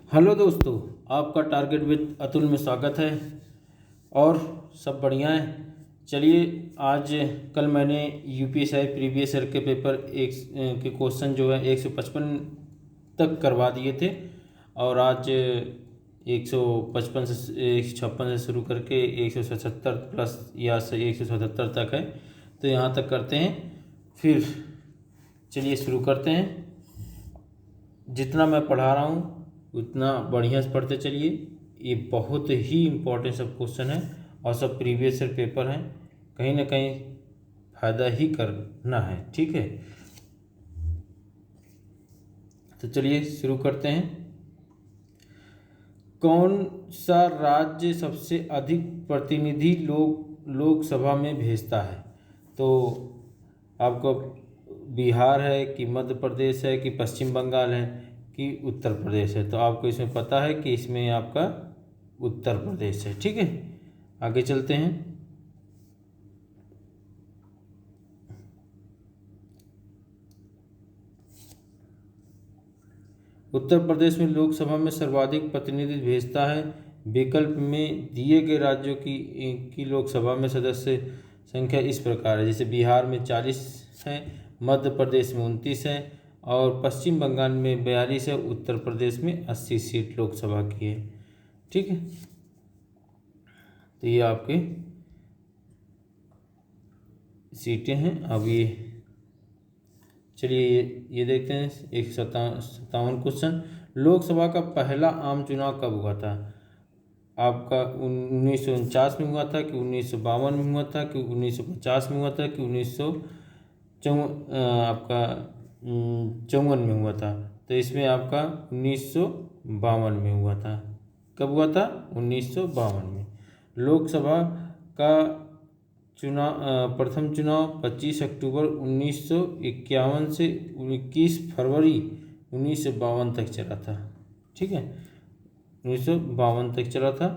Hello दोस्तों, आपका target with Atul में स्वागत है। और सब बढ़िया है। चलिए, आज कल मैंने यूपीएसआई प्रीवियस ईयर के पेपर एक के क्वेश्चन जो है 155 तक करवा दिए थे। और आज 155 से 156 से शुरू करके 177 प्लस या से 177 तक है, तो यहाँ तक करते हैं। फिर चलिए शुरू करते हैं। जितना मैं पढ़ा रहा हूँ उतना बढ़िया से पढ़ते चलिए। ये बहुत ही इम्पोर्टेंट सब क्वेश्चन है और सब प्रीवियस ईयर पेपर हैं, कहीं ना कहीं फ़ायदा ही करना है। ठीक है, तो चलिए शुरू करते हैं। कौन सा राज्य सबसे अधिक प्रतिनिधि लोकसभा में भेजता है? तो आपको बिहार है कि मध्य प्रदेश है कि पश्चिम बंगाल है कि उत्तर प्रदेश है? तो आपको इसमें पता है कि इसमें आपका उत्तर प्रदेश है। ठीक है, आगे चलते हैं। उत्तर प्रदेश में लोकसभा में सर्वाधिक प्रतिनिधि भेजता है। विकल्प में दिए गए राज्यों की लोकसभा में सदस्य संख्या इस प्रकार है, जैसे बिहार में 40 है, मध्य प्रदेश में 29 है और पश्चिम बंगाल में 42 है, उत्तर प्रदेश में 80 सीट लोकसभा की है। ठीक है, तो ये आपके सीटें हैं। अब ये चलिए ये देखते हैं। 157 क्वेश्चन। लोकसभा का पहला आम चुनाव कब हुआ था? आपका 1949 में हुआ था कि 1952 में हुआ था कि 1950 में हुआ था कि 1954 में हुआ था? तो इसमें आपका 1952 में हुआ था। कब हुआ था? 1952 में। लोकसभा का प्रथम चुनाव 25 अक्टूबर 1951 से 21 फरवरी 1952 तक चला था। ठीक है, 1952 तक चला था।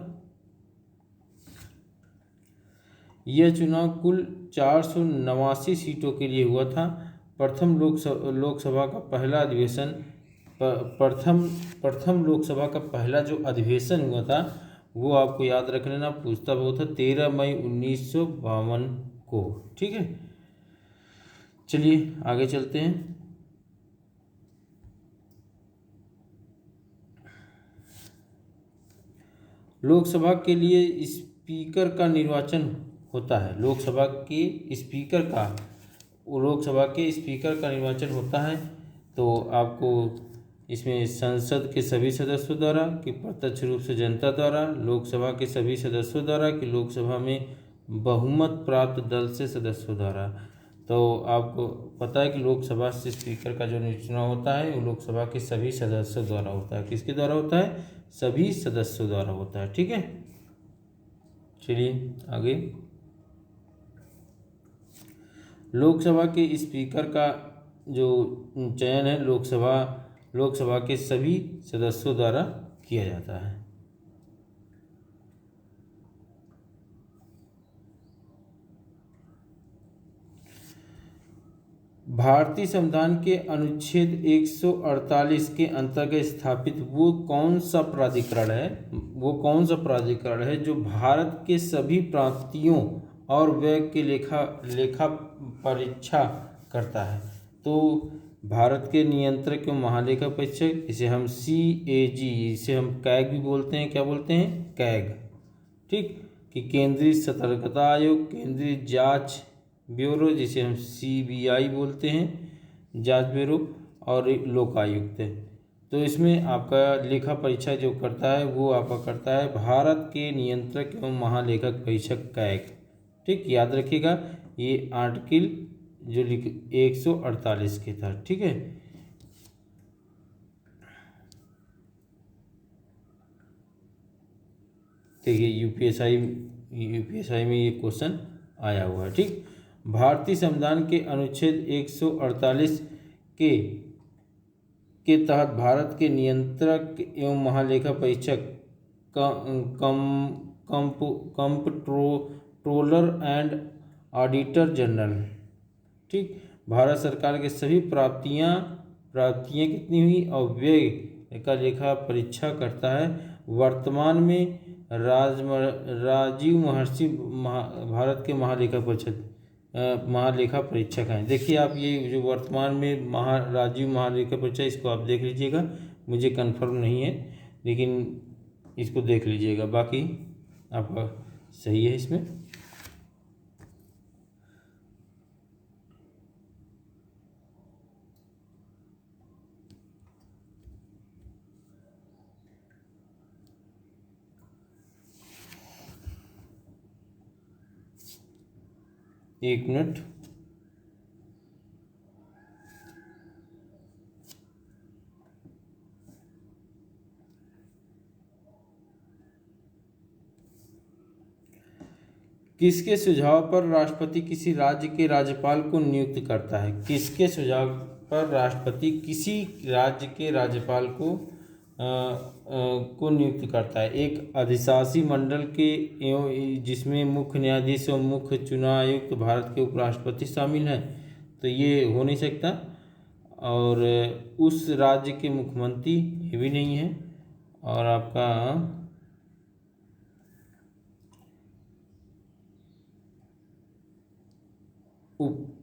यह चुनाव कुल 489 सीटों के लिए हुआ था। प्रथम लोकसभा का पहला अधिवेशन प्रथम लोकसभा का पहला जो अधिवेशन हुआ था वो आपको याद रख लेना, पूछता बहुत था, 13 मई 1952 को। ठीक है, चलिए आगे चलते हैं। लोकसभा के लिए स्पीकर का निर्वाचन होता है। लोकसभा के स्पीकर का निर्वाचन होता है। तो आपको इसमें संसद के सभी सदस्यों द्वारा कि प्रत्यक्ष रूप से जनता द्वारा, लोकसभा के सभी सदस्यों द्वारा कि लोकसभा में बहुमत प्राप्त दल से सदस्यों द्वारा। तो आपको पता है कि लोकसभा से स्पीकर का जो चुनाव होता है वो लोकसभा के सभी सदस्यों द्वारा होता है। किसके द्वारा होता है? सभी सदस्यों द्वारा होता है। ठीक है, चलिए आगे। लोकसभा के स्पीकर का जो चयन है लोकसभा के सभी सदस्यों द्वारा किया जाता है। भारतीय संविधान के अनुच्छेद 148 के अंतर्गत स्थापित वो कौन सा प्राधिकरण है जो भारत के सभी प्रांतीयों और व्यय के लेखा परीक्षा करता है? तो भारत के नियंत्रक एवं महालेखा परीक्षक, इसे हम CAG, इसे हम कैग भी बोलते हैं। क्या बोलते हैं? कैग। ठीक, कि केंद्रीय सतर्कता आयोग, केंद्रीय जांच ब्यूरो, जिसे हम CBI बोलते हैं, जांच ब्यूरो, और लोकायुक्त। तो इसमें आपका लेखा परीक्षा जो करता है वो आपका करता है भारत के नियंत्रक एवं महालेखक परीक्षक कैग। ठीक, याद रखिएगा, ये आर्टिकल जो 148 के था। ठीक है, देखिए यूपीएसआई में ये क्वेश्चन आया हुआ है। ठीक, भारतीय संविधान के अनुच्छेद 148 के तहत भारत के नियंत्रक एवं महालेखा परीक्षक कंप्ट्रोलर एंड ऑडिटर जनरल। ठीक, भारत सरकार के सभी प्राप्तियां कितनी हुई और व्यय का लेखा परीक्षा करता है। वर्तमान में राजीव महर्षि भारत के महालेखा परीक्षक हैं। देखिए आप ये जो वर्तमान में राजीव महालेखा परीक्षक, इसको आप देख लीजिएगा, मुझे कंफर्म नहीं है लेकिन इसको देख लीजिएगा, बाकी आपका सही है इसमें। एक मिनट। किसके सुझाव पर राष्ट्रपति किसी राज्य के राज्यपाल को नियुक्त करता है? किसके सुझाव पर राष्ट्रपति किसी राज्य के राज्यपाल को नियुक्त करता है? एक अधिशासी मंडल के एवं जिसमें मुख्य न्यायाधीश और मुख्य चुनाव आयुक्त भारत के उपराष्ट्रपति शामिल हैं, तो ये हो नहीं सकता। और उस राज्य के मुख्यमंत्री ये भी नहीं है। और आपका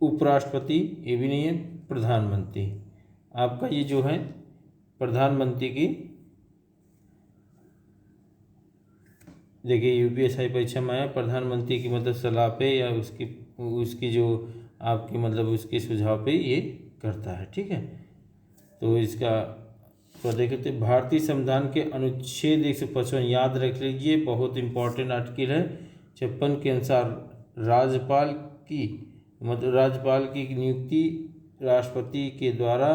उपराष्ट्रपति ये भी नहीं है। प्रधानमंत्री, आपका ये जो है प्रधानमंत्री की, देखिए यूपीएससी परीक्षा में आया प्रधानमंत्री की मतलब सलाह पे या उसकी जो आपकी मतलब उसके सुझाव पे ये करता है। ठीक है, तो इसका तो देखते भारतीय संविधान के अनुच्छेद 155 याद रख लीजिए, बहुत इंपॉर्टेंट आर्टिकल है। 56 के अनुसार राज्यपाल की नियुक्ति राष्ट्रपति के द्वारा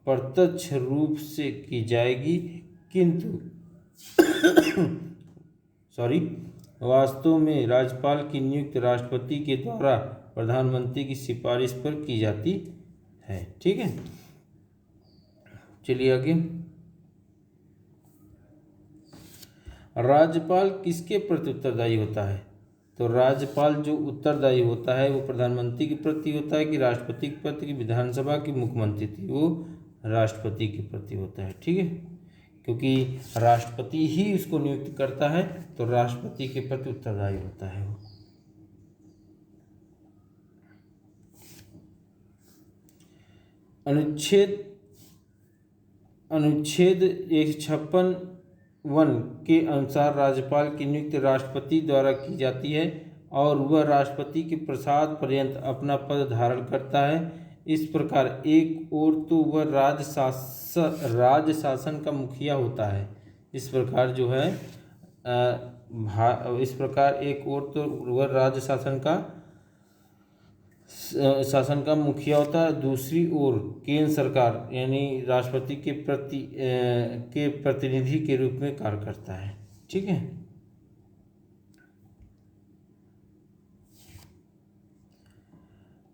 प्रत्यक्ष रूप से की जाएगी, किंतु वास्तव में राज्यपाल की नियुक्ति राष्ट्रपति के द्वारा प्रधानमंत्री की सिफारिश पर की जाती है। ठीक है, चलिए आगे। राज्यपाल किसके प्रति उत्तरदायी होता है? तो राज्यपाल जो उत्तरदायी होता है वो प्रधानमंत्री के प्रति होता है कि राष्ट्रपति के प्रति, की विधानसभा की मुख्यमंत्री थी वो राष्ट्रपति के प्रति होता है। ठीक है, क्योंकि राष्ट्रपति ही उसको नियुक्त करता है तो राष्ट्रपति के प्रति उत्तरदायी होता है वो। अनुच्छेद 156 के अनुसार राज्यपाल की नियुक्ति राष्ट्रपति द्वारा की जाती है और वह राष्ट्रपति के प्रसाद पर्यंत अपना पद धारण करता है। इस प्रकार एक ओर तो वह राज्य शासन का मुखिया होता है। इस प्रकार जो है इस प्रकार एक ओर तो वह राज्य शासन का मुखिया होता है, दूसरी ओर केंद्र सरकार यानी राष्ट्रपति के प्रतिनिधि के रूप में कार्य करता है। ठीक है,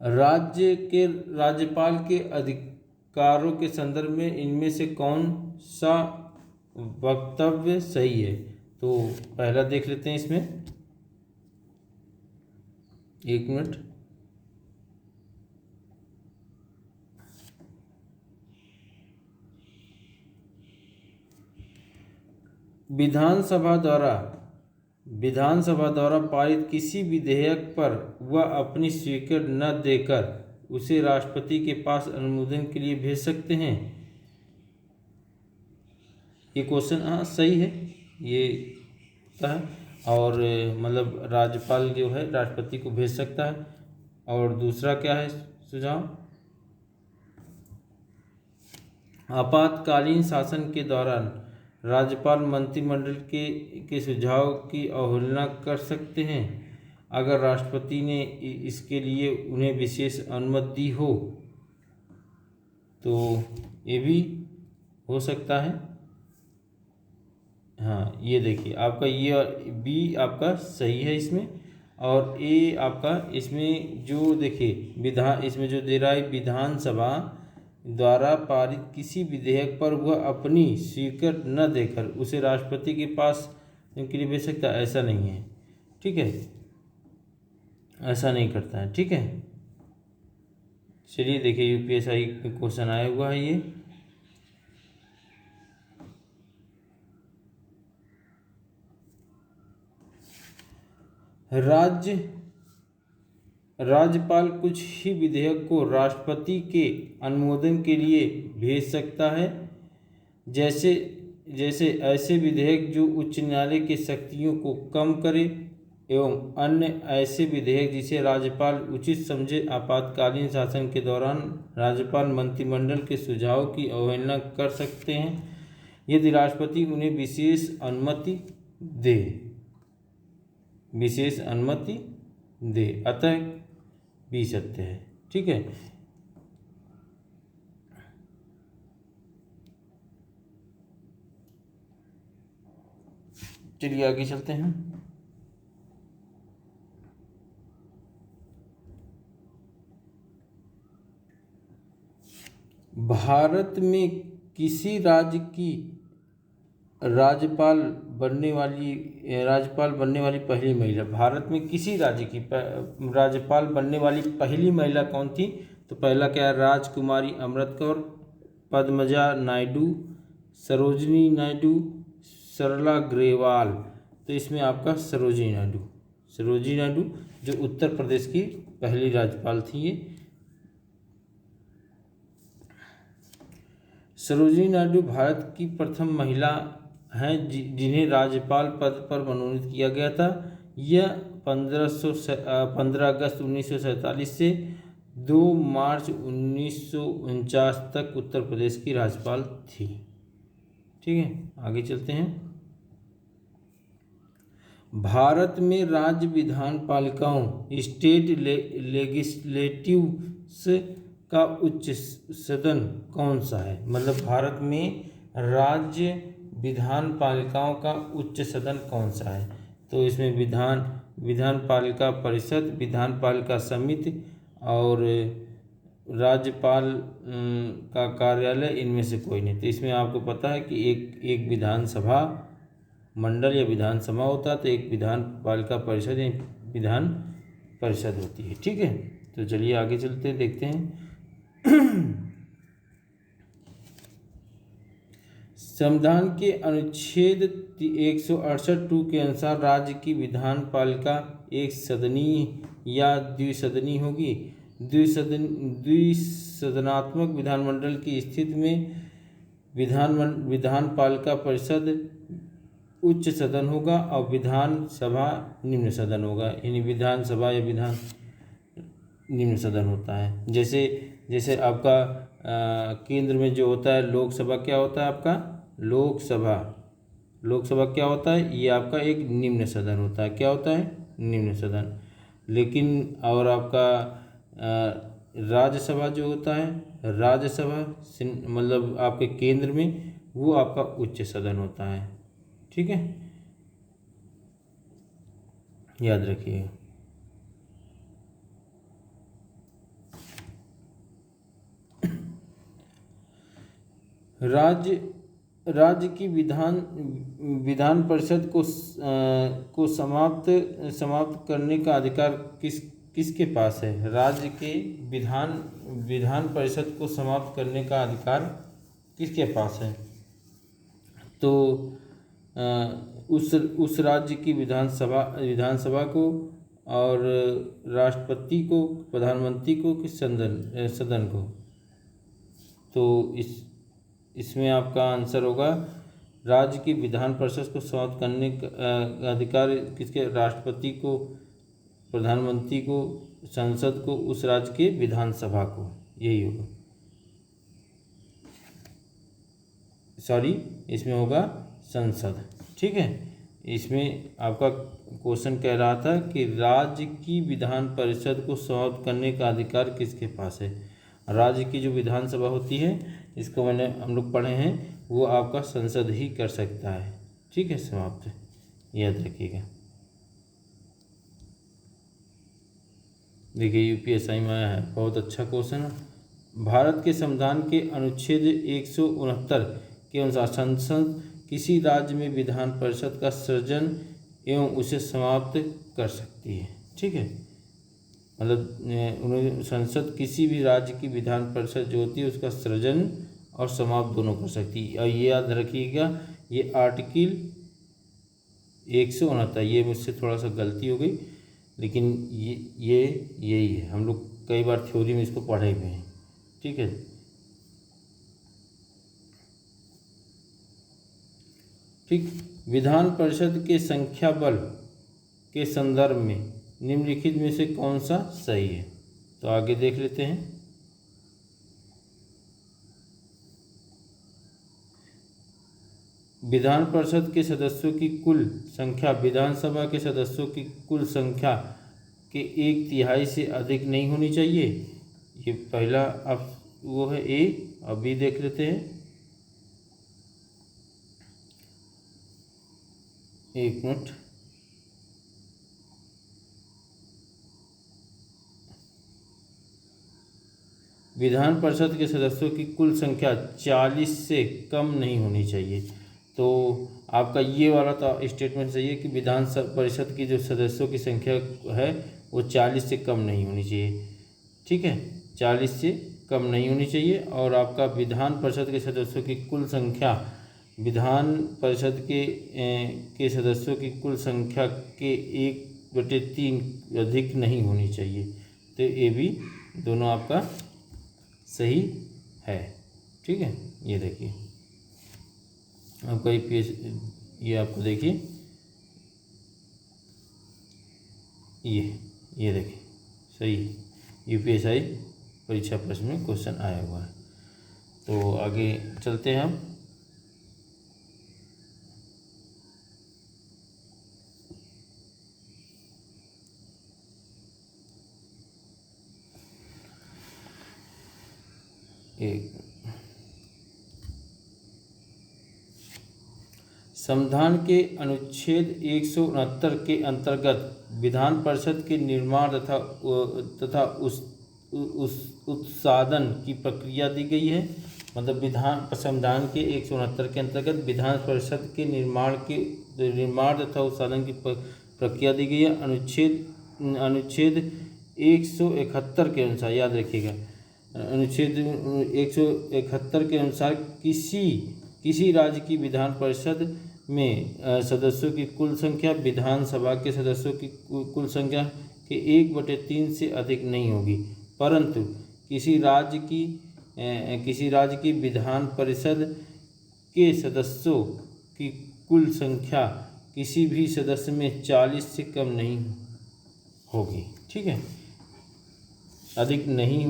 राज्यपाल के अधिकारों के संदर्भ में इनमें से कौन सा वक्तव्य सही है? तो पहला देख लेते हैं इसमें, एक मिनट। विधानसभा द्वारा पारित किसी विधेयक पर वह अपनी स्वीकृति न देकर उसे राष्ट्रपति के पास अनुमोदन के लिए भेज सकते हैं। ये क्वेश्चन हाँ सही है, ये होता है। और मतलब राज्यपाल जो है राष्ट्रपति को भेज सकता है। और दूसरा क्या है सुझाव? आपातकालीन शासन के दौरान राज्यपाल मंत्रिमंडल के सुझाव की अवहेलना कर सकते हैं अगर राष्ट्रपति ने इसके लिए उन्हें विशेष अनुमति दी हो, तो ये भी हो सकता है। हाँ, ये देखिए आपका ये बी आपका सही है इसमें। और ए आपका इसमें जो देखिए इसमें जो दे रहा है विधानसभा द्वारा पारित किसी विधेयक पर वह अपनी स्वीकृति न देकर उसे राष्ट्रपति के पास के लिए भेज सकता है, ऐसा नहीं है। ठीक है, ऐसा नहीं करता है। ठीक है, चलिए देखिए यूपीएससी क्वेश्चन आया हुआ है ये। राज्य राज्यपाल कुछ ही विधेयक को राष्ट्रपति के अनुमोदन के लिए भेज सकता है। जैसे जैसे ऐसे विधेयक जो उच्च न्यायालय की शक्तियों को कम करे एवं अन्य ऐसे विधेयक जिसे राज्यपाल उचित समझे। आपातकालीन शासन के दौरान राज्यपाल मंत्रिमंडल के सुझाव की अवहेलना कर सकते हैं यदि राष्ट्रपति उन्हें विशेष अनुमति दे, अतः भी सत्य है। ठीक है, चलिए आगे चलते हैं। भारत में किसी राज्य की राज्यपाल बनने वाली पहली महिला, भारत में किसी राज्य की राज्यपाल बनने वाली पहली महिला कौन थी? तो पहला क्या है? राजकुमारी अमृत कौर, पद्मजा नायडू, सरोजिनी नायडू, सरला ग्रेवाल। तो इसमें आपका सरोजिनी नायडू जो उत्तर प्रदेश की पहली राज्यपाल थी। ये सरोजिनी नायडू भारत की प्रथम महिला हैं जिन्हें राज्यपाल पद पर मनोनीत किया गया था। यह 15 अगस्त 1947 से 2 मार्च 1949 तक उत्तर प्रदेश की राज्यपाल थी। ठीक है, आगे चलते हैं। भारत में राज्य विधान पालिकाओं स्टेट लेजिस्लेटिव्स का उच्च सदन कौन सा है? मतलब भारत में राज्य विधान पालिकाओं का उच्च सदन कौन सा है? तो इसमें विधान पालिका परिषद, विधान पालिका समिति और राज्यपाल का कार्यालय, इनमें से कोई नहीं। तो इसमें आपको पता है कि एक विधानसभा मंडल या विधानसभा होता है, तो एक विधान पालिका परिषद या विधान परिषद होती है। ठीक है, तो चलिए आगे चलते हैं, देखते हैं। संविधान के अनुच्छेद 168(2) के अनुसार राज्य की विधान पालिका एक सदनीय या द्विसदनीय होगी। द्विसदनात्मक विधानमंडल की स्थिति में विधान पालिका परिषद उच्च सदन होगा और विधानसभा निम्न सदन होगा। यानी विधानसभा या विधान निम्न सदन होता है। जैसे आपका केंद्र में जो होता है लोकसभा, क्या होता है आपका? लोकसभा क्या होता है? ये आपका एक निम्न सदन होता है। क्या होता है? निम्न सदन। लेकिन और आपका राज्यसभा जो होता है, राज्यसभा मतलब आपके केंद्र में, वो आपका उच्च सदन होता है। ठीक है, याद रखिए। राज्य की विधान परिषद को समाप्त करने का अधिकार किसके पास है? राज्य के विधान परिषद को समाप्त करने का अधिकार किसके पास है? तो उस राज्य की विधानसभा को और राष्ट्रपति को, प्रधानमंत्री को, कि सदन को। तो इसमें आपका आंसर होगा राज्य की विधान परिषद को समाप्त करने का अधिकार किसके? राष्ट्रपति को, प्रधानमंत्री को, संसद को, उस राज्य के विधानसभा को। यही होगा, सॉरी, इसमें होगा संसद। ठीक है, इसमें आपका क्वेश्चन कह रहा था कि राज्य की विधान परिषद को समाप्त करने का अधिकार किसके पास है? राज्य की जो विधानसभा होती है, इसको हम लोग पढ़े हैं, वो आपका संसद ही कर सकता है। ठीक है, समाप्त, याद रखिएगा। देखिए यूपीएससी में आया है, बहुत अच्छा क्वेश्चन है। भारत के संविधान के अनुच्छेद 169 के अनुसार संसद किसी राज्य में विधान परिषद का सृजन एवं उसे समाप्त कर सकती है। ठीक है, मतलब संसद किसी भी राज्य की विधान परिषद जो होती है उसका सृजन और समाप्त दोनों कर सकती है। और ये याद रखिएगा, ये आर्टिकल 169, ये मुझसे थोड़ा सा गलती हो गई, लेकिन ये यही है, हम लोग कई बार थ्योरी में इसको पढ़े हुए हैं। ठीक है, ठीक। विधान परिषद के संख्या बल के संदर्भ में निम्नलिखित में से कौन सा सही है? तो आगे देख लेते हैं। विधान परिषद के सदस्यों की कुल संख्या विधानसभा के सदस्यों की कुल संख्या के 1/3 से अधिक नहीं होनी चाहिए। ये पहला अब वो है ए। अब बी देख लेते हैं। एक मिनट, विधान परिषद के सदस्यों की कुल संख्या 40 से कम नहीं होनी चाहिए। तो आपका ये वाला तो स्टेटमेंट सही है कि विधान परिषद की जो सदस्यों की संख्या है वो 40 से कम नहीं होनी चाहिए। ठीक है, 40 से कम नहीं होनी चाहिए। और आपका विधान परिषद के सदस्यों की कुल संख्या विधान परिषद के सदस्यों की कुल संख्या के 1/3 अधिक नहीं होनी चाहिए। तो ये भी दोनों आपका सही है। ठीक है, ये देखिए आपका ये आपको देखिए ये देखिए सही है। यूपीएसआई परीक्षा प्रश्न में क्वेश्चन आया हुआ है। तो आगे चलते हैं हम। संविधान के अनुच्छेद 169 के अंतर्गत विधान परिषद के निर्माण तथा उस उत्सादन की प्रक्रिया दी गई है। मतलब संविधान के 169 के अंतर्गत विधान परिषद के निर्माण तथा उत्सादन की प्रक्रिया दी गई है। अनुच्छेद 171 के अनुसार, याद रखिएगा, अनुच्छेद 171 के अनुसार किसी राज्य की विधान परिषद में सदस्यों की कुल संख्या विधानसभा के सदस्यों की कुल संख्या के 1/3 से अधिक नहीं होगी। परंतु किसी राज्य की विधान परिषद के सदस्यों की कुल संख्या किसी भी सदस्य में 40 से कम नहीं होगी। ठीक है, अधिक नहीं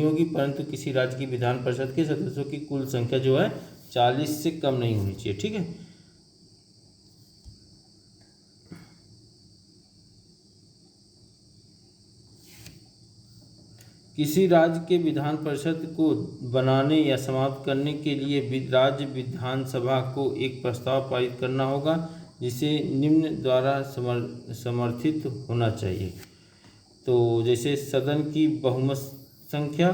होगी, परंतु किसी राज्य की विधान परिषद के सदस्यों की कुल संख्या जो है 40 से कम नहीं होनी चाहिए। ठीक है, किसी राज्य के विधान परिषद को बनाने या समाप्त करने के लिए राज्य विधानसभा को एक प्रस्ताव पारित करना होगा, जिसे निम्न द्वारा समर्थित होना चाहिए। तो जैसे सदन की बहुमत संख्या,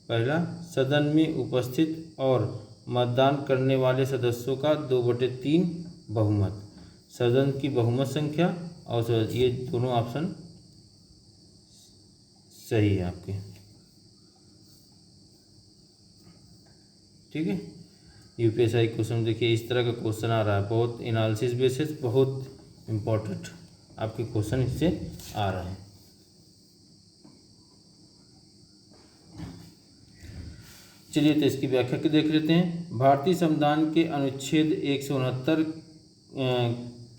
पहला, सदन में उपस्थित और मतदान करने वाले सदस्यों का 2/3 बहुमत, सदन की बहुमत संख्या, और ये दोनों ऑप्शन सही है आपके। ठीक है, यूपीएसआई क्वेश्चन देखिए इस तरह का क्वेश्चन आ रहा है, बहुत एनालिसिस बेसिस, बहुत इम्पोर्टेंट आपके क्वेश्चन इससे आ रहे हैं। चलिए तो इसकी व्याख्या के देख लेते हैं। भारतीय संविधान के अनुच्छेद 169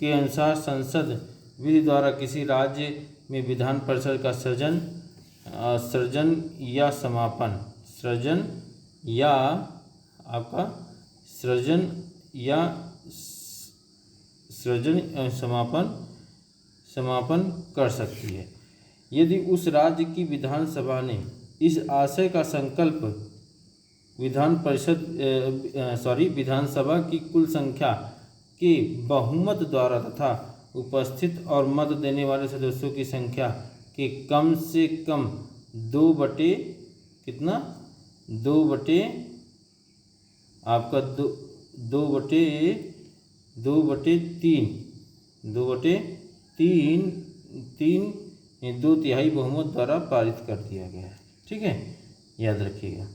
के अनुसार संसद विधि द्वारा किसी राज्य में विधान परिषद का सृजन या समापन समापन कर सकती है, यदि उस राज्य की विधानसभा ने इस आशय का संकल्प विधानसभा की कुल संख्या के बहुमत द्वारा तथा उपस्थित और मत देने वाले सदस्यों की संख्या के कम से कम 2/3 बहुमत द्वारा पारित कर दिया गया है। ठीक है, याद रखिएगा।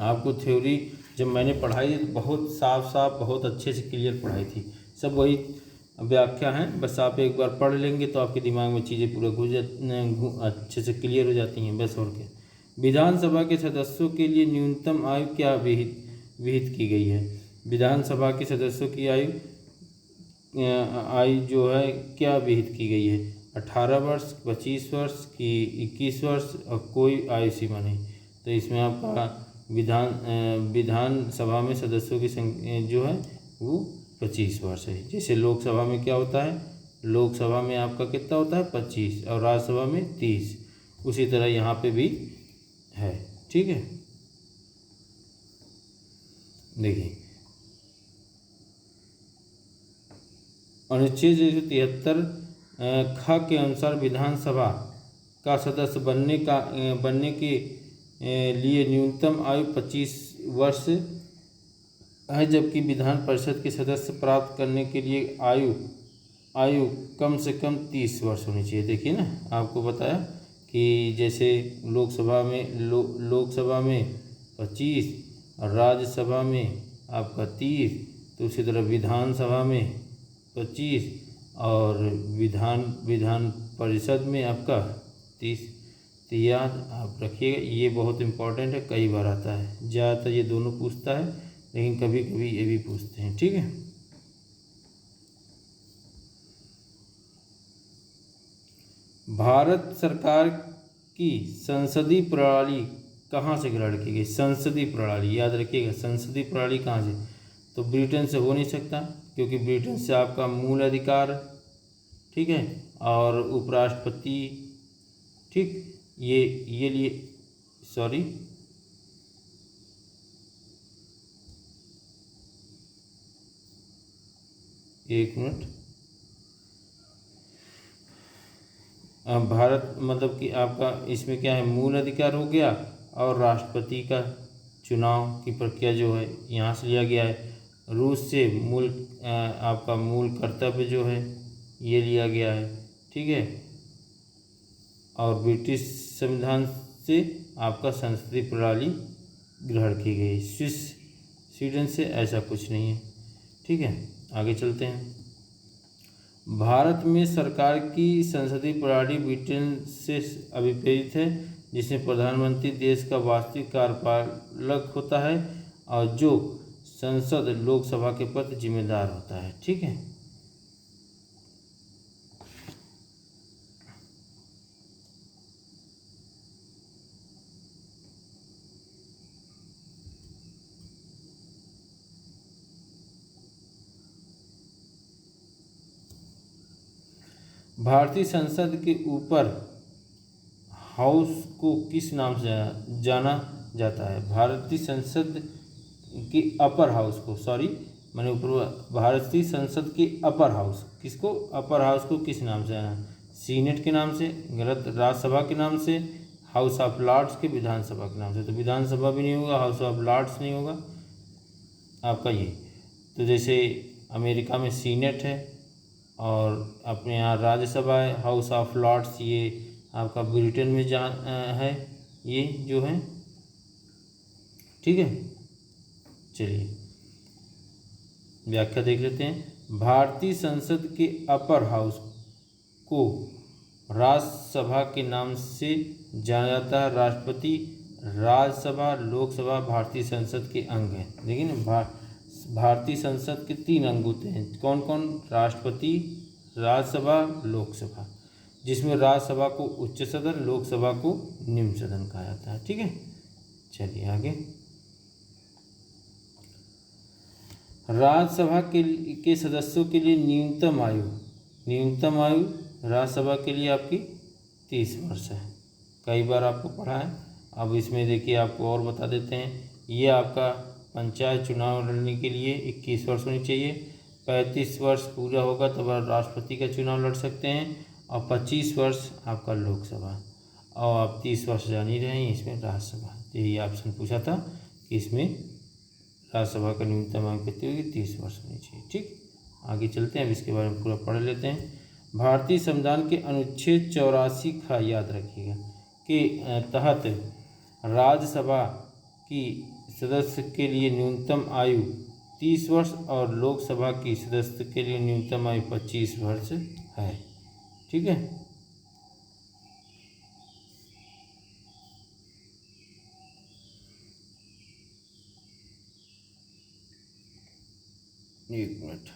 आपको थ्योरी जब मैंने पढ़ाई तो बहुत साफ बहुत अच्छे से क्लियर पढ़ाई थी, सब वही व्याख्या हैं, बस आप एक बार पढ़ लेंगे तो आपके दिमाग में चीज़ें पूरा अच्छे से क्लियर हो जाती हैं, बस और क्या। विधानसभा के सदस्यों के लिए न्यूनतम आयु क्या विहित की गई है? विधानसभा के सदस्यों की आयु जो है क्या विहित की गई है? 18 वर्ष, 25 वर्ष की 21 वर्ष और कोई आयु सीमा नहीं। तो इसमें आपका विधानसभा में सदस्यों की संख्या जो है वो 25 वर्ष है। जैसे लोकसभा में क्या होता है, लोकसभा में आपका कितना होता है 25 और राज्यसभा में 30, उसी तरह यहाँ पे भी है। ठीक है, देखिए अनुच्छेद 173 ख के अनुसार विधानसभा का सदस्य बनने के लिए न्यूनतम आयु 25 वर्ष है, जबकि विधान परिषद के सदस्य प्राप्त करने के लिए आयु कम से कम 30 वर्ष होनी चाहिए। देखिए ना, आपको बताया कि जैसे लोकसभा में 25 और राज्यसभा में आपका 30, तो उसी तरह विधानसभा में 25 और विधान परिषद में आपका 30। तो याद आप रखिएगा, ये बहुत इम्पोर्टेंट है, कई बार आता है। ज़्यादातर ये दोनों पूछता है, लेकिन कभी कभी ये भी पूछते हैं। ठीक है, भारत सरकार की संसदीय प्रणाली कहाँ से ग्रहण की गई? संसदीय प्रणाली याद रखिएगा, संसदीय प्रणाली कहाँ से? तो ब्रिटेन से हो नहीं सकता, क्योंकि ब्रिटेन से आपका मूल अधिकार, ठीक है, और उपराष्ट्रपति, ठीक, ये लिए सॉरी एक मिनट, भारत मतलब कि आपका इसमें क्या है, मूल अधिकार हो गया और राष्ट्रपति का चुनाव की प्रक्रिया जो है यहाँ से लिया गया है। रूस से आपका मूल कर्तव्य जो है ये लिया गया है। ठीक है, और ब्रिटिश संविधान से आपका संसदीय प्रणाली ग्रहण की गई। स्वीडन से ऐसा कुछ नहीं है। ठीक है, आगे चलते हैं। भारत में सरकार की संसदीय प्रणाली ब्रिटेन से अभिप्रेत है, जिसमें प्रधानमंत्री देश का वास्तविक कार्यपालक होता है और जो संसद लोकसभा के प्रति जिम्मेदार होता है। ठीक है, भारतीय संसद के ऊपर हाउस को किस नाम से जाना जाता है? भारतीय संसद के अपर हाउस को, मैंने ऊपर, भारतीय संसद के अपर हाउस किसको, अपर हाउस को किस नाम से जाना? सीनेट के नाम से, गलत, राज्यसभा के नाम से, हाउस ऑफ लॉर्ड्स के, विधानसभा के नाम से। तो विधानसभा भी नहीं होगा, हाउस ऑफ लॉर्ड्स नहीं होगा आपका ये। तो जैसे अमेरिका में सीनेट है और अपने यहाँ राज्यसभा है, हाउस ऑफ लॉर्ड्स ये आपका ब्रिटेन में है ये जो है। ठीक है, चलिए व्याख्या देख लेते हैं। भारतीय संसद के अपर हाउस को राज्यसभा के नाम से जाना जाता है। राष्ट्रपति, राज्यसभा, लोकसभा भारतीय संसद के अंग हैं। देखिए ना, भारतीय संसद के 3 अंग होते हैं। कौन कौन? राष्ट्रपति, राज्यसभा, लोकसभा, जिसमें राज्यसभा को उच्च सदन, लोकसभा को निम्न सदन कहा जाता है। ठीक है, चलिए आगे। राज्यसभा के सदस्यों के लिए न्यूनतम आयु राज्यसभा के लिए आपकी 30 वर्ष है। कई बार आपको पढ़ा है। अब इसमें देखिए आपको और बता देते हैं। ये आपका पंचायत चुनाव लड़ने के लिए 21 वर्ष होनी चाहिए। 35 वर्ष पूरा होगा तब आप राष्ट्रपति का चुनाव लड़ सकते हैं, और 25 वर्ष आपका लोकसभा, और आप 30 वर्ष जान ही रहे हैं इसमें राज्यसभा। यही ऑप्शन पूछा था कि इसमें राज्यसभा का न्यूनतम आयु कितनी होगी? 30 वर्ष होनी चाहिए। ठीक, आगे चलते हैं, अब इसके बारे में पूरा पढ़ लेते हैं। भारतीय संविधान के अनुच्छेद 84 का याद रखिएगा के तहत राज्यसभा की सदस्य के लिए न्यूनतम आयु 30 वर्ष और लोकसभा की सदस्य के लिए न्यूनतम आयु 25 वर्ष है। ठीक है। एक मिनट।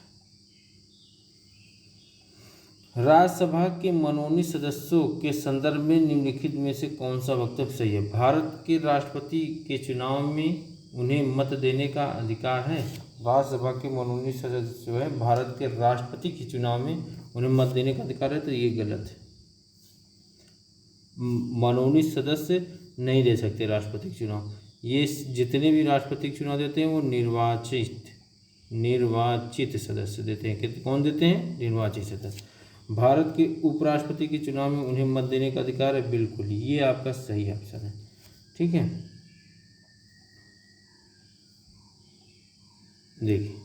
राज्यसभा के मनोनीत सदस्यों के संदर्भ में निम्नलिखित में से कौन सा वक्तव्य सही है? भारत के राष्ट्रपति के चुनाव में उन्हें मत देने का अधिकार है। राज्यसभा के मनोनीत सदस्य जो है भारत के राष्ट्रपति के चुनाव में उन्हें मत देने का अधिकार है, तो ये गलत है। मनोनीत सदस्य नहीं दे सकते राष्ट्रपति चुनाव। ये जितने भी राष्ट्रपति चुनाव देते हैं वो निर्वाचित सदस्य देते हैं। कौन देते हैं? निर्वाचित सदस्य। भारत के उपराष्ट्रपति के चुनाव में उन्हें मत देने का अधिकार है, बिल्कुल, ये आपका सही ऑप्शन है। ठीक है। देखिए,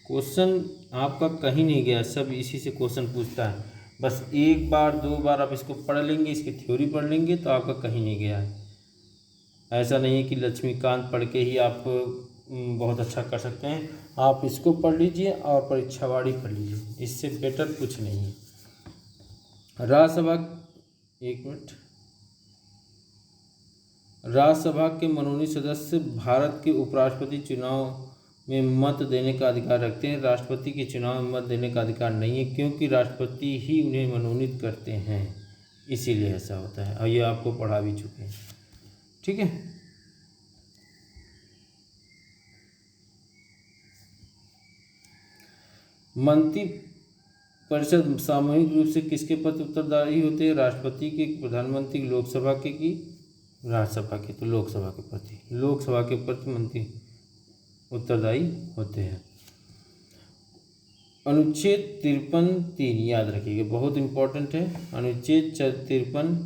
क्वेश्चन आपका कहीं नहीं गया, सब इसी से क्वेश्चन पूछता है। बस एक बार दो बार आप इसको पढ़ लेंगे, इसकी थ्योरी पढ़ लेंगे तो आपका कहीं नहीं गया है। ऐसा नहीं है कि लक्ष्मीकांत पढ़ के ही आप बहुत अच्छा कर सकते हैं। आप इसको पढ़ लीजिए और परीक्षावाड़ी पढ़ लीजिए, इससे बेटर कुछ नहीं है। राज्यसभा, एक मिनट। राज्यसभा के मनोनीत सदस्य भारत के उपराष्ट्रपति चुनाव में मत देने का अधिकार रखते हैं। राष्ट्रपति के चुनाव में मत देने का अधिकार नहीं है, क्योंकि राष्ट्रपति ही उन्हें मनोनीत करते हैं, इसीलिए ऐसा होता है। और ये आपको पढ़ा भी चुके हैं। ठीक है। मंत्री परिषद सामूहिक रूप से किसके प्रति उत्तरदायी होते हैं? राष्ट्रपति के, प्रधानमंत्री, लोकसभा के की राज्यसभा के? तो लोकसभा के प्रति, लोकसभा के प्रति मंत्री उत्तरदायी होते हैं। अनुच्छेद 53(3) याद रखिएगा, बहुत इंपॉर्टेंट है। अनुच्छेद 53,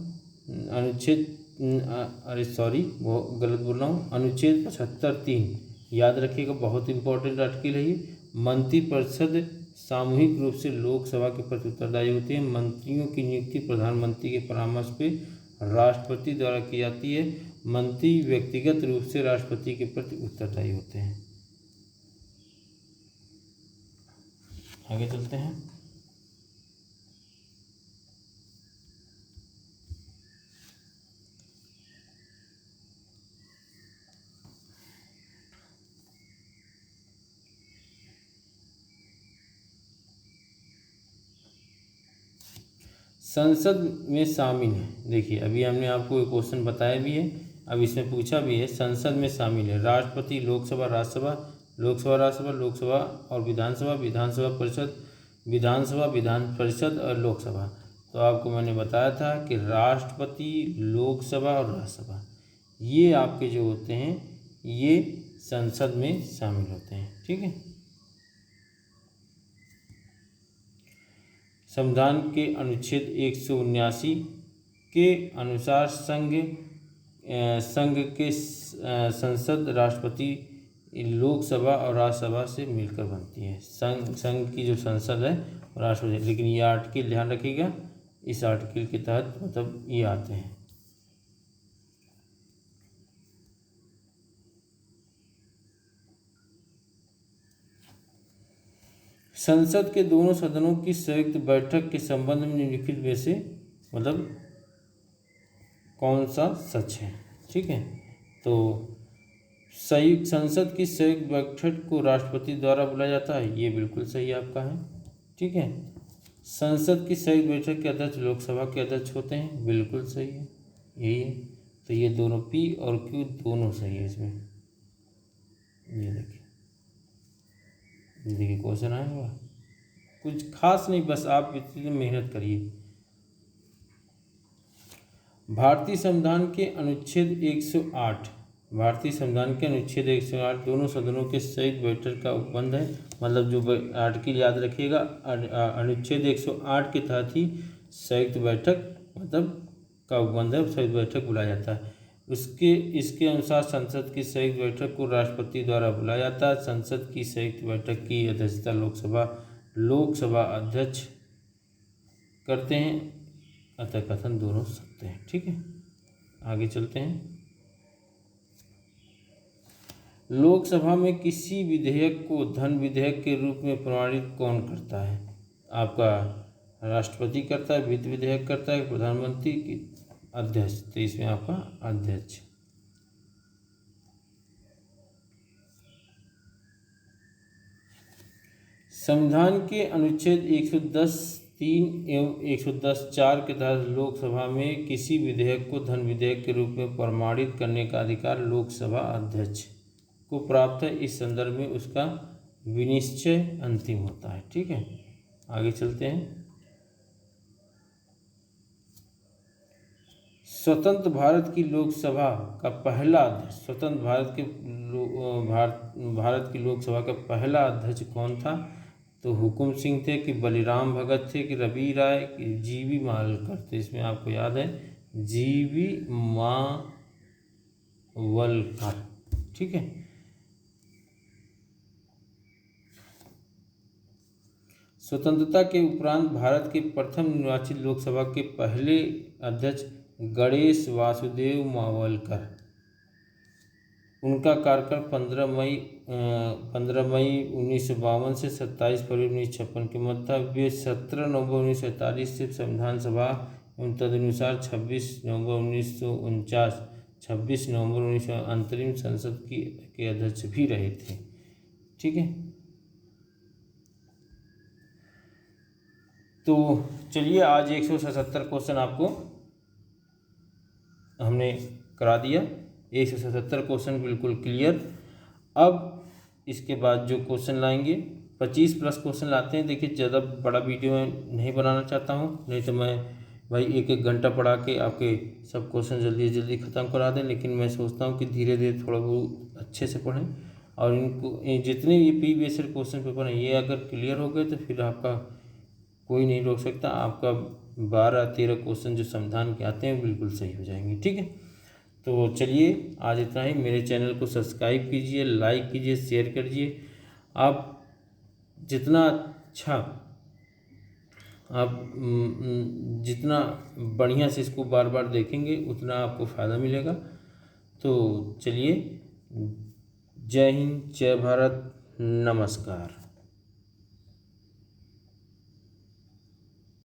अनुच्छेद गलत बोल रहा हूँ, अनुच्छेद 75(3) याद रखिएगा, बहुत इंपॉर्टेंट आर्टिकल है ये। मंत्रिपरिषद सामूहिक रूप से लोकसभा के प्रति उत्तरदायी होते हैं। मंत्रियों की नियुक्ति प्रधानमंत्री के परामर्श पे राष्ट्रपति द्वारा की जाती है। मंत्री व्यक्तिगत रूप से राष्ट्रपति के प्रति उत्तरदायी होते हैं। आगे चलते हैं। संसद में शामिल है। देखिए, अभी हमने आपको एक क्वेश्चन बताया भी है, अब इसमें पूछा भी है। संसद में शामिल है राष्ट्रपति, लोकसभा, राज्यसभा, लोकसभा, राज्यसभा, लोकसभा और विधानसभा, विधानसभा परिषद, विधानसभा, विधान परिषद और लोकसभा। तो आपको मैंने बताया था कि राष्ट्रपति, लोकसभा और राज्यसभा ये आपके जो होते हैं ये संसद में शामिल होते हैं। ठीक है। संविधान के अनुच्छेद 179 के अनुसार संघ के संसद राष्ट्रपति, लोकसभा और राज्यसभा से मिलकर बनती है। संघ की जो संसद है राष्ट्रपति, लेकिन ये आर्टिकल ध्यान रखिएगा, इस आर्टिकल के तहत मतलब ये आते हैं। संसद के दोनों सदनों की संयुक्त बैठक के संबंध में निम्नलिखित में से मतलब कौन सा सच है? ठीक है। तो संयुक्त संसद की संयुक्त बैठक को राष्ट्रपति द्वारा बुलाया जाता है, ये बिल्कुल सही आपका है। ठीक है। संसद की संयुक्त बैठक के अध्यक्ष लोकसभा के अध्यक्ष होते हैं, बिल्कुल सही है, यही है। तो ये दोनों P और Q दोनों सही है इसमें। ये देखिए क्वेश्चन आया हुआ, कुछ खास नहीं, बस आप इतनी मेहनत करिए। भारतीय संविधान के अनुच्छेद 108, भारतीय संविधान के अनुच्छेद 108 दोनों सदनों के संयुक्त बैठक का उपबंध है। मतलब जो आर्टिकल याद रखिएगा, अनुच्छेद 108 के तहत ही संयुक्त बैठक मतलब का उपबंध है, संयुक्त बैठक बुलाया जाता है। इसके अनुसार संसद की संयुक्त बैठक को राष्ट्रपति द्वारा बुलाया जाता है। संसद की संयुक्त बैठक की अध्यक्षता लोकसभा अध्यक्ष करते हैं, अतः कथन दोनों सकते हैं। ठीक है। आगे चलते हैं। लोकसभा में किसी विधेयक को धन विधेयक के रूप में प्रमाणित कौन करता है? आपका राष्ट्रपति करता है, वित्त विधेयक करता है, प्रधानमंत्री की अध्यक्ष? तो इसमें आपका अध्यक्ष। संविधान के अनुच्छेद 110(3) एवं 110(4) के तहत लोकसभा में किसी विधेयक को धन विधेयक के रूप में प्रमाणित करने का अधिकार लोकसभा अध्यक्ष को प्राप्त है। इस संदर्भ में उसका विनिश्चय अंतिम होता है। ठीक है, आगे चलते हैं। स्वतंत्र भारत की लोकसभा का पहला अध्यक्ष, स्वतंत्र भारत की लोकसभा का पहला अध्यक्ष कौन था? तो हुकुम सिंह थे कि बलिराम भगत थे कि रवि राय कि जीवी मावलकर थे? इसमें आपको याद है जीवी मावलकर। ठीक है, स्वतंत्रता के उपरांत भारत के प्रथम निर्वाचित लोकसभा के पहले अध्यक्ष गणेश वासुदेव मावलकर। उनका कार्यकाल 15 मई 1952 से 27 फरवरी 1956 के मध्य था। वे 17 नवंबर 1947 से संविधान सभा एवं तदनुसार 26 नवंबर 1949, 26 नवंबर 1900 अंतरिम संसद के अध्यक्ष भी रहे थे। ठीक है, तो चलिए आज 177 क्वेश्चन आपको हमने करा दिया। 177 क्वेश्चन बिल्कुल क्लियर। अब इसके बाद जो क्वेश्चन लाएंगे 25+ क्वेश्चन लाते हैं। देखिए ज़्यादा बड़ा वीडियो मैं नहीं बनाना चाहता हूँ, नहीं तो मैं भाई 1-1 घंटा पढ़ा के आपके सब क्वेश्चन जल्दी जल्दी ख़त्म करा दें। लेकिन मैं सोचता हूँ कि धीरे धीरे थोड़ा बहुत अच्छे से पढ़ें और इनको जितने ये प्रीवियस क्वेश्चन पेपर हैं ये अगर क्लियर हो गए तो फिर आपका कोई नहीं रोक सकता। आपका 12-13 क्वेश्चन जो संविधान के आते हैं बिल्कुल सही हो जाएंगे। ठीक है, तो चलिए आज इतना ही। मेरे चैनल को सब्सक्राइब कीजिए, लाइक कीजिए, शेयर कीजिए। आप जितना अच्छा आप जितना बढ़िया से इसको बार बार देखेंगे उतना आपको फ़ायदा मिलेगा। तो चलिए, जय हिंद, जय भारत, नमस्कार।